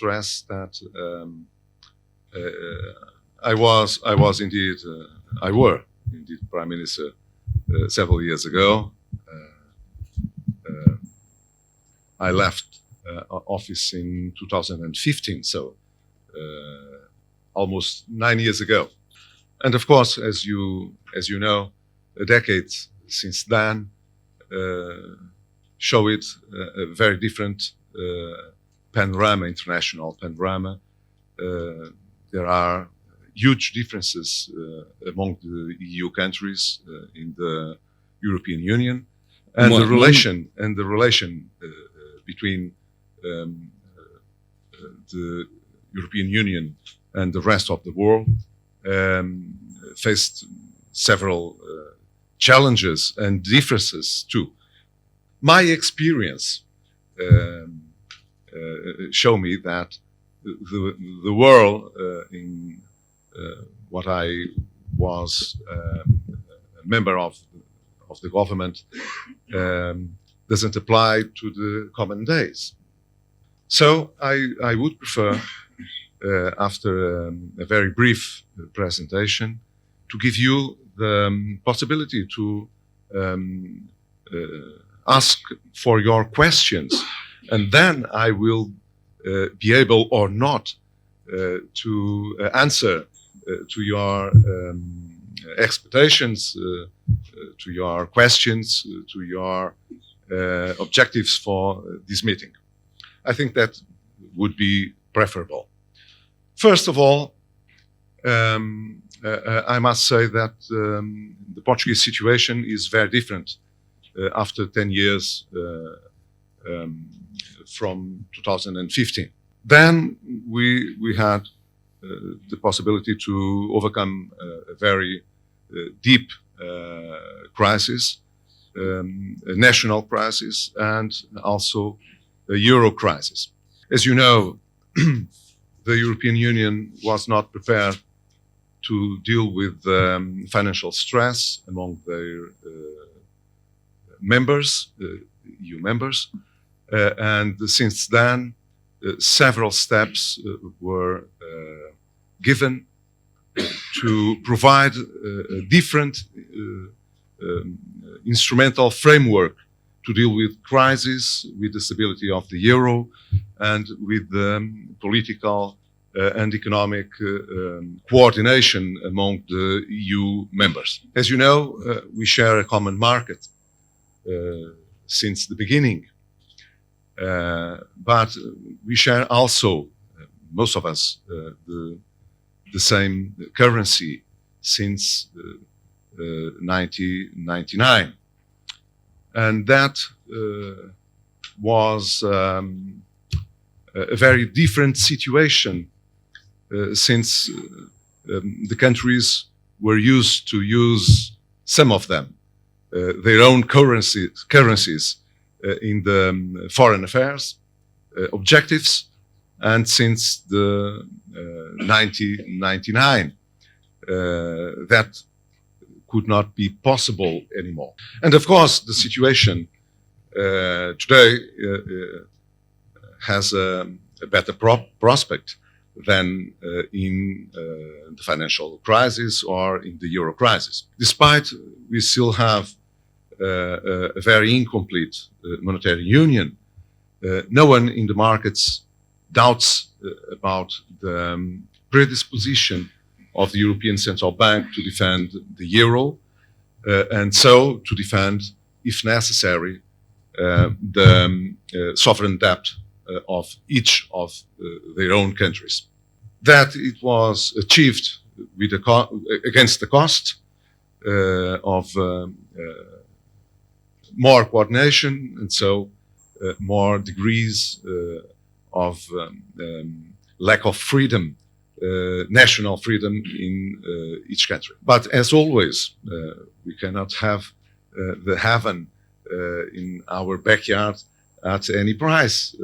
stress that I was indeed, I were indeed Prime Minister several years ago. I left office in 2015, so almost 9 years ago. And of course, as you know, a decade since then show it a very different panorama, international panorama. There are huge differences among the EU countries in the European Union, and the relation between the European Union and the rest of the world faced several challenges and differences too. My experience show me that the world in what I was a member of the government doesn't apply to the common days. So I would prefer, after a very brief presentation, to give you the possibility to ask for your questions, and then I will be able or not to answer to your expectations, to your questions, to your objectives for this meeting. I think that would be preferable. First of all, I must say that the Portuguese situation is very different after 10 years from 2015. Then we had the possibility to overcome a very deep crisis, a national crisis, and also a euro crisis. As you know, the European Union was not prepared to deal with financial stress among their members, EU members, and since then several steps were given to provide a different instrumental framework to deal with crises, with the stability of the euro, and with the political and economic coordination among the EU members. As you know, we share a common market since the beginning, but we share also, most of us, the same currency since 1999. And that was a very different situation since the countries were used to use, some of them, their own currencies in the foreign affairs objectives, and since the 1999 that could not be possible anymore. And of course, the situation today has a better prospect than in the financial crisis or in the euro crisis. Despite we still have a very incomplete monetary union, no one in the markets doubts about the predisposition of the European Central Bank to defend the euro, and so to defend, if necessary, the sovereign debt of each of their own countries. That it was achieved with against the cost of more coordination, and so more degrees of lack of freedom, national freedom in each country. But as always, we cannot have the heaven in our backyard at any price,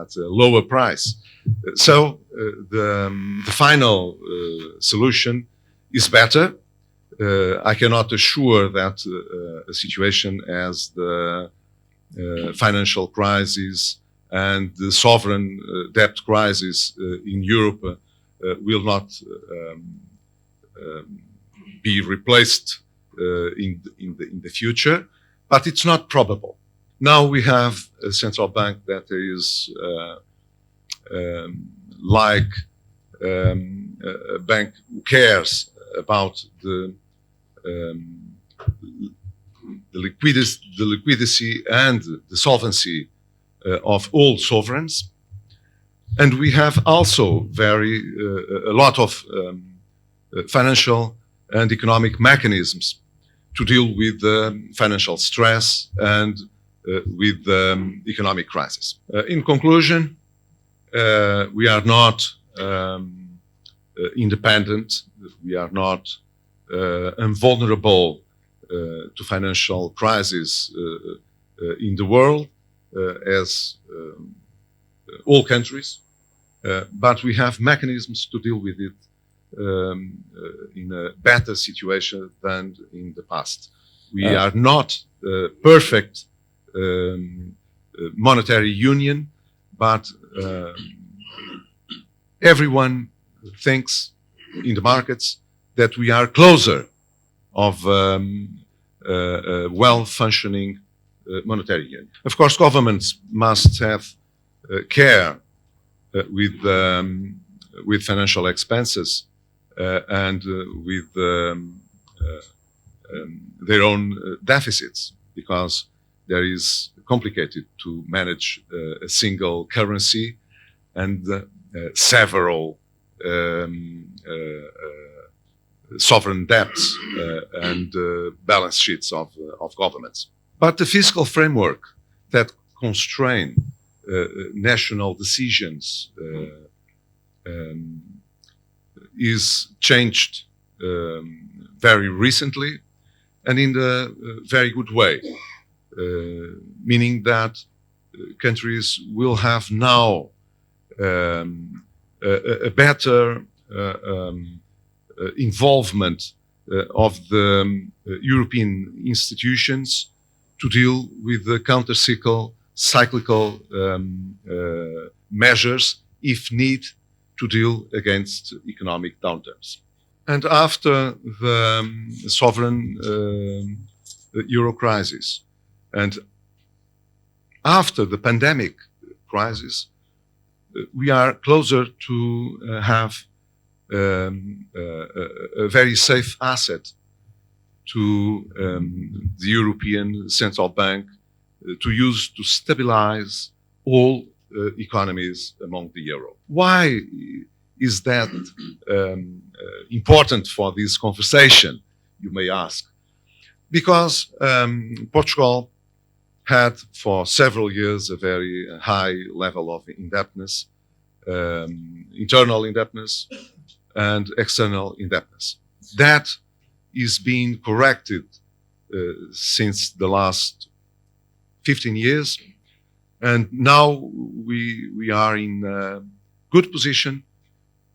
at a lower price. So the final solution is better. I cannot assure that a situation as the financial crisis and the sovereign debt crisis in Europe will not be replaced in the future, but it's not probable. Now we have a central bank that is like a bank who cares about the liquidity and the solvency of all sovereigns. And we have also a lot of financial and economic mechanisms to deal with financial stress and with economic crisis. In conclusion, we are not independent. We are not invulnerable to financial crisis in the world as all countries, but we have mechanisms to deal with it in a better situation than in the past. We are not perfect monetary union, but everyone thinks in the markets that we are closer of a well-functioning monetary union. Of course, governments must have care with financial expenses and with their own deficits, because there is complicated to manage a single currency and several sovereign debts and balance sheets of governments. But the fiscal framework that constrain national decisions is changed very recently and in a very good way, meaning that countries will have now a better involvement of the European institutions to deal with the cyclical measures, if need, to deal against economic downturns. And after the sovereign euro crisis and after the pandemic crisis, we are closer to have a very safe asset to the European Central Bank to use to stabilize all economies among the euro. Why is that important for this conversation, you may ask? Because Portugal had for several years a very high level of indebtedness, internal indebtedness and external indebtedness. That is being corrected since the last 15 years. And now we are in a good position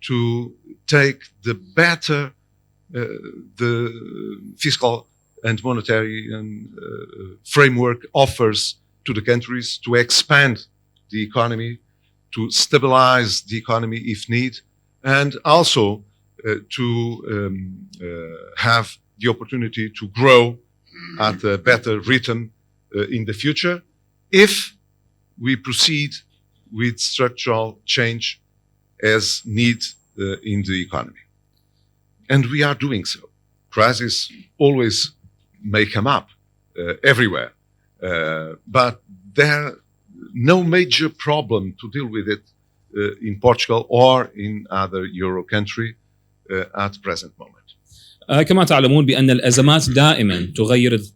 to take the better the fiscal and monetary framework offers to the countries to expand the economy, to stabilize the economy if need, and also to have the opportunity to grow at a better rhythm in the future if we proceed with structural change as need in the economy. And we are doing so. Crises always may come up everywhere, but there are no major problem to deal with it in Portugal or in other Euro country at the present moment. كما تعلمون بأن الأزمات دائما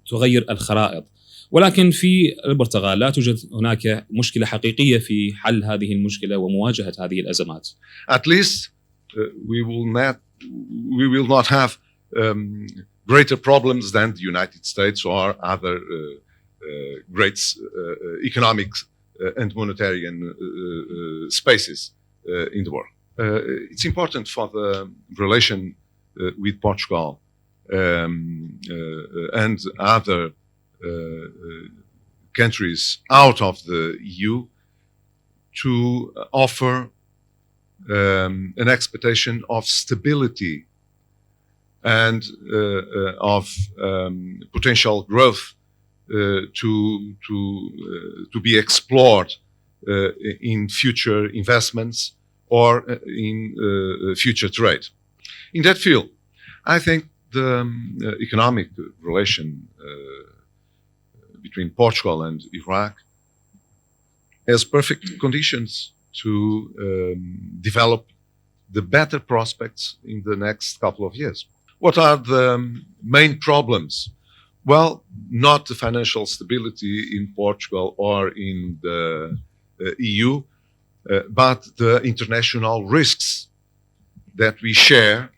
تغير الخرائط، ولكن في البرتغال لا توجد هناك مشكلة حقيقية في حل هذه المشكلة ومواجهة هذه الأزمات. At least we will not have greater problems than the United States or other great economic and monetary spaces in the world. It's important for the relation with Portugal and other countries out of the EU to offer an expectation of stability and of potential growth to be explored in future investments or in future trade. In that field, I think the economic relation between Portugal and Iraq has perfect conditions to develop the better prospects in the next couple of years. What are the main problems? Well, not the financial stability in Portugal or in the EU, but the international risks that we share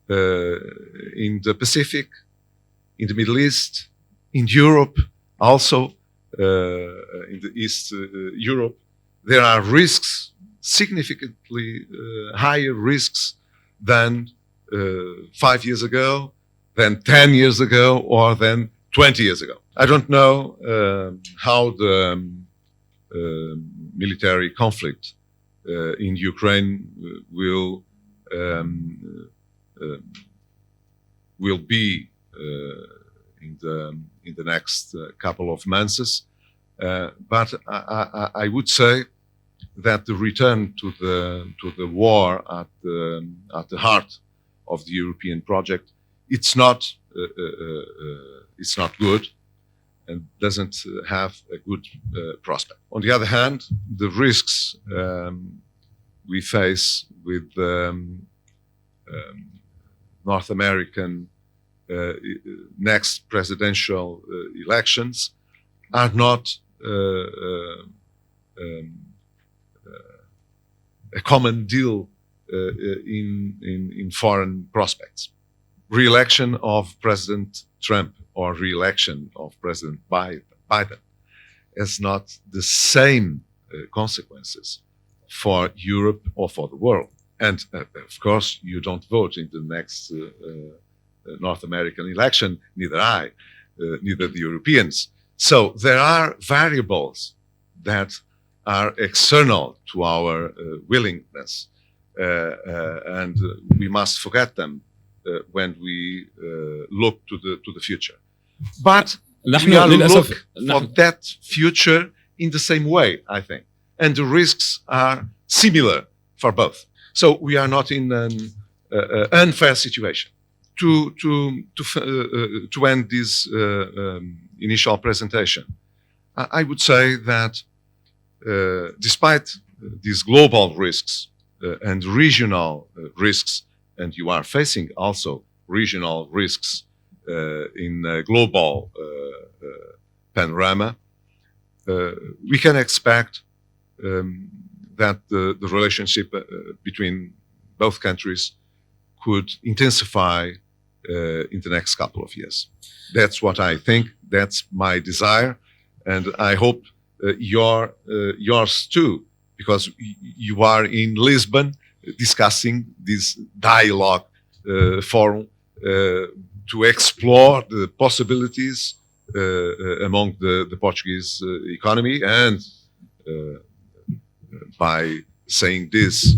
in the Pacific, in the Middle East, in Europe, also in the East Europe. There are risks, significantly higher risks than 5 years ago, than 10 years ago, or than 20 years ago. I don't know how the military conflict in Ukraine will be in the next couple of months, but I would say that the return to the war at the heart of the European project, it's not good and doesn't have a good prospect. On the other hand, the risks we face with North American next presidential elections are not a common deal in foreign prospects. Re-election of President Trump or re-election of President Biden has not the same consequences for Europe or for the world. And of course, you don't vote in the next North American election, neither I, neither the Europeans. So there are variables that are external to our willingness, and we must forget them when we look to the future. But we are look for that future in the same way, I think. And the risks are similar for both. So we are not in an unfair situation. To end this initial presentation, I would say that despite these global risks and regional risks, and you are facing also regional risks in a global panorama, we can expect that the relationship between both countries could intensify in the next couple of years. That's what I think. That's my desire, and I hope yours too, because you are in Lisbon discussing this dialogue forum to explore the possibilities among the Portuguese economy, and by saying this,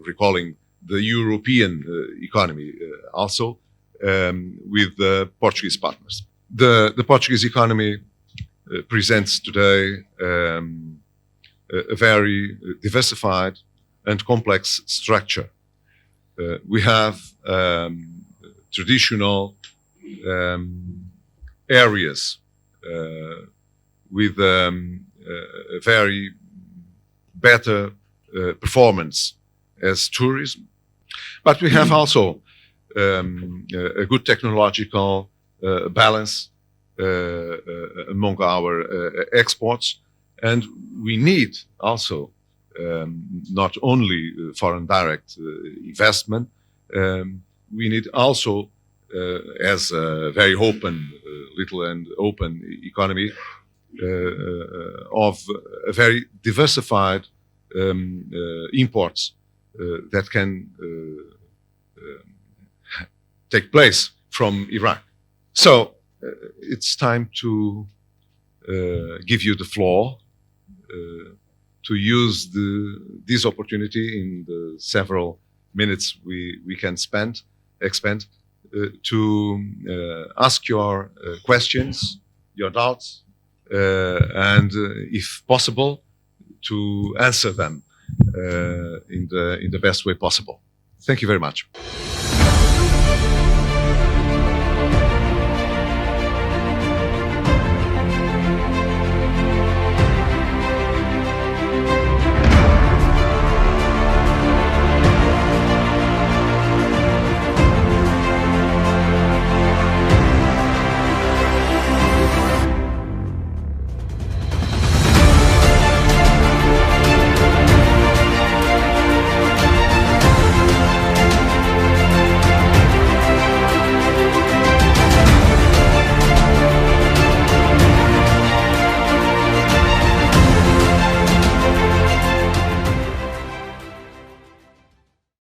recalling the European economy also with the Portuguese partners. The Portuguese economy presents today a very diversified and complex structure. We have traditional areas with a very better performance as tourism, but we have also a good technological balance among our exports, and we need also not only foreign direct investment, we need also, as a very open, little and open economy, of a very diversified imports that can take place from Iraq. So it's time to give you the floor to use this opportunity in the several minutes we can expend to ask your questions, your doubts, and if possible, to answer them in the best way possible. Thank you very much.